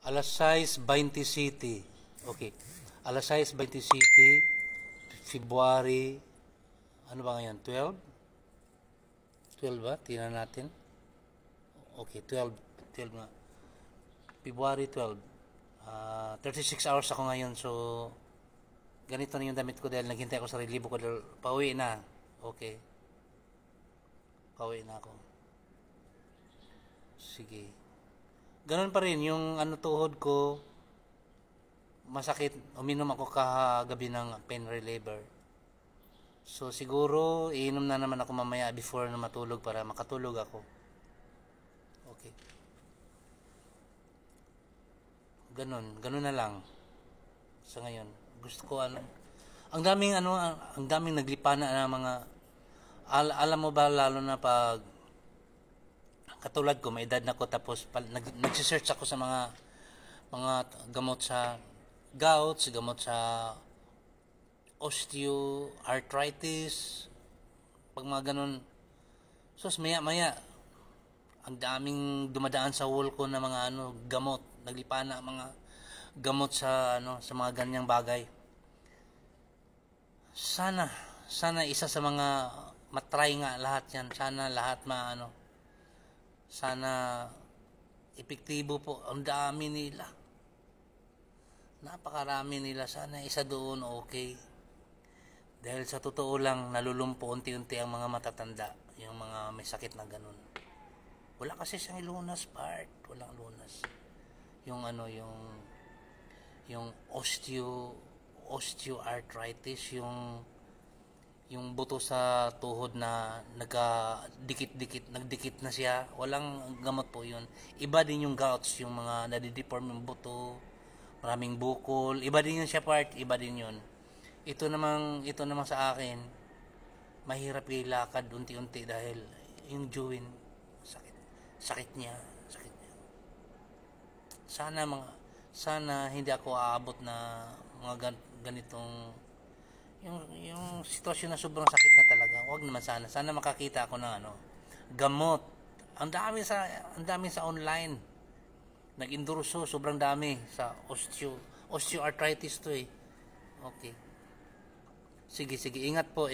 Alas 6:20 City. Okay. Alas 6:20 City, February, ano ba ngayon? 12? 12 ba? Tingnan natin. Okay, 12. 12 nga. February 12. 36 hours ako ngayon. So, ganito na yung damit ko dahil naghintay ako sa relibo ko dahil pauwi na. Okay. Pauwi na ako. Sige. Ganun pa rin yung ano tuhod ko masakit. Uminom ako kagabi ng pain reliever. So siguro iinom na naman ako mamaya before na matulog para makatulog ako. Okay. Ganun na lang. Sa ngayon, gusto ko ang daming naglipana na mga alam mo ba lalo na pag katulad ko, may edad na ko tapos nagsisearch ako sa mga gamot sa gout, gamot sa osteoarthritis, pag mga ganun. So, maya-maya, ang daming dumadaan sa wall ko na mga gamot, naglipana mga gamot sa sa mga ganyang bagay. Sana isa sa mga matry nga lahat yan. Sana lahat sana epektibo po. Ang dami nila, napakarami nila. Sana isa doon okay, dahil sa totoo lang nalulumpo unti-unti ang mga matatanda, yung mga may sakit na ganun. Wala kasi siyang lunas part, walang lunas yung yung osteoarthritis, yung buto sa tuhod na nagdikit na siya. Walang gamot po yun. Iba din yung gouts, yung mga nadideform yung buto, maraming bukol. Iba din yun siya part, iba din yun. Ito namang sa akin, mahirap ilakad unti-unti dahil yung joint, sakit niya. Sana hindi ako aabot na mga ganitong yung sitwasyon na sobrang sakit na talaga. Huwag naman sana. Sana makakita ako ng gamot. Ang dami sa online. Nag-endorso, sobrang dami sa osteoarthritis to eh. Okay. Sige, ingat po.